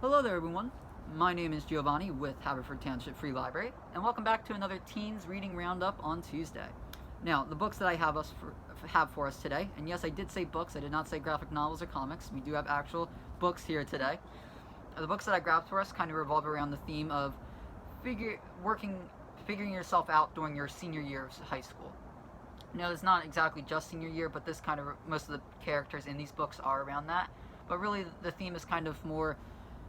Hello there everyone, my name is Giovanni with Haverford Township Free Library, and welcome back to another Teens Reading Roundup on Tuesday. Now, the books that I have for us today, and yes, I did say books, I did not say graphic novels or comics, we do have actual books here today. The books that I grabbed for us kind of revolve around the theme of figuring yourself out during your senior year of high school. Now, it's not exactly just senior year, but most of the characters in these books are around that, but really the theme is kind of more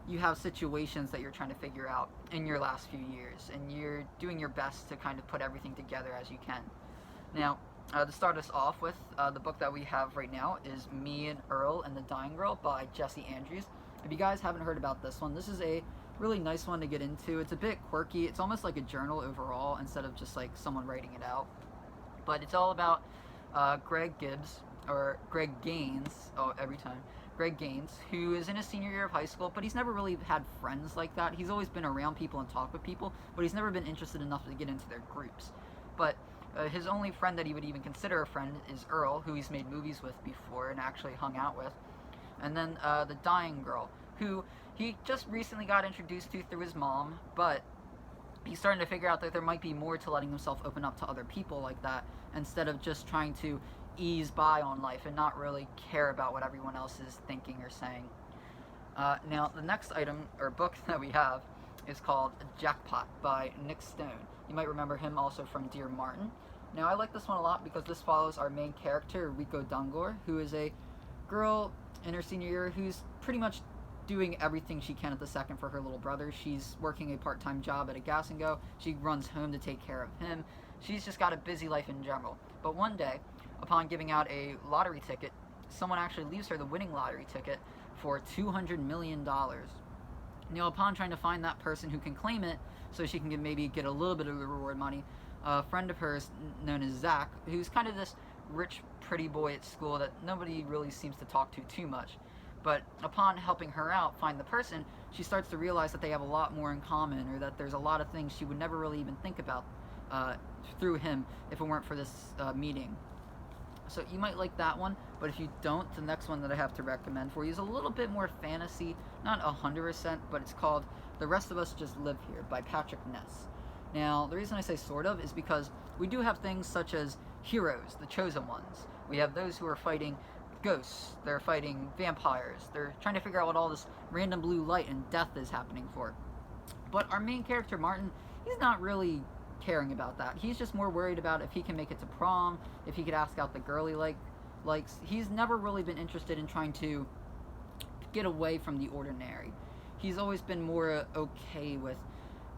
you have situations that you're trying to figure out in your last few years, and you're doing your best to kind of put everything together as you can. Now, to start us off with, the book that we have right now is Me and Earl and the Dying Girl by Jesse Andrews. If you guys haven't heard about this one, this is a really nice one to get into. It's a bit quirky. It's almost like a journal overall instead of just like someone writing it out. But it's all about Greg Gaines, who is in his senior year of high school, but he's never really had friends like that. He's always been around people and talked with people, but he's never been interested enough to get into their groups. But his only friend that he would even consider a friend is Earl, who he's made movies with before and actually hung out with. And then the Dying Girl, who he just recently got introduced to through his mom, but he's starting to figure out that there might be more to letting himself open up to other people like that, instead of just trying to ease by on life and not really care about what everyone else is thinking or saying. Now, the next item or book that we have is called Jackpot by Nick Stone. You might remember him also from Dear Martin. Now, I like this one a lot because this follows our main character, Rico Dungor, who is a girl in her senior year who's pretty much doing everything she can at the second for her little brother. She's working a part-time job at a gas and go. She runs home to take care of him. She's just got a busy life in general. But one day, upon giving out a lottery ticket, someone actually leaves her the winning lottery ticket for $200 million. Now, upon trying to find that person who can claim it so she can maybe get a little bit of the reward money, a friend of hers known as Zach, who's kind of this rich, pretty boy at school that nobody really seems to talk to too much. But upon helping her out find the person, she starts to realize that they have a lot more in common, or that there's a lot of things she would never really even think about through him if it weren't for this meeting. So you might like that one, but if you don't, the next one that I have to recommend for you is a little bit more fantasy, not 100%, but it's called The Rest of Us Just Live Here by Patrick Ness. Now, the reason I say sort of is because we do have things such as heroes, the chosen ones. We have those who are fighting ghosts, they're fighting vampires, they're trying to figure out what all this random blue light and death is happening for. But our main character, Martin, he's not really caring about that. He's just more worried about if he can make it to prom, if he could ask out the girl he likes. He's never really been interested in trying to get away from the ordinary. He's always been more okay with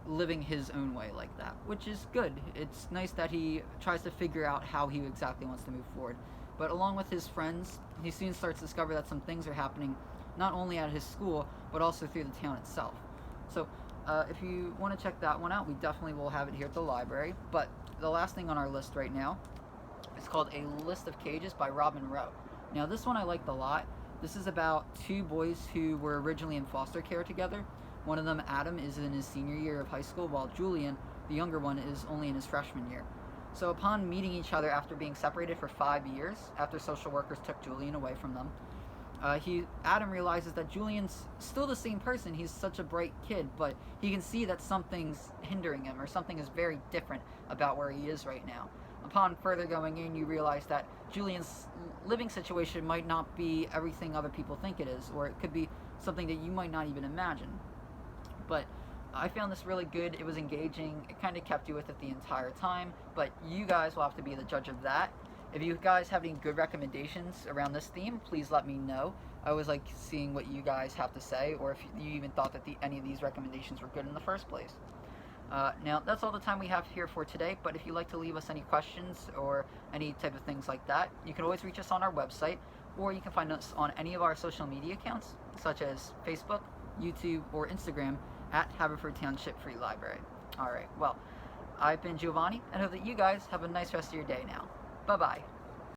living his own way like that, which is good. It's nice that he tries to figure out how he exactly wants to move forward. But along with his friends, he soon starts to discover that some things are happening not only at his school, but also through the town itself. So if you want to check that one out, we definitely will have it here at the library. But the last thing on our list right now is called A List of Cages by Robin Rowe. Now, this one I liked a lot. This is about two boys who were originally in foster care together. One of them, Adam, is in his senior year of high school, while Julian, the younger one, is only in his freshman year. So upon meeting each other after being separated for 5 years, after social workers took Julian away from them, Adam realizes that Julian's still the same person. He's such a bright kid, but he can see that something's hindering him, or something is very different about where he is right now. Upon further going in, you realize that Julian's living situation might not be everything other people think it is, or it could be something that you might not even imagine. But I found this really good. It was engaging. It kind of kept you with it the entire time, but you guys will have to be the judge of that. If you guys have any good recommendations around this theme, please let me know. I always like seeing what you guys have to say, or if you even thought that any of these recommendations were good in the first place. Now, that's all the time we have here for today, but if you'd like to leave us any questions or any type of things like that, you can always reach us on our website, or you can find us on any of our social media accounts, such as Facebook, YouTube, or Instagram, at Haverford Township Free Library. Alright, well, I've been Giovanni, and hope that you guys have a nice rest of your day now. Bye-bye.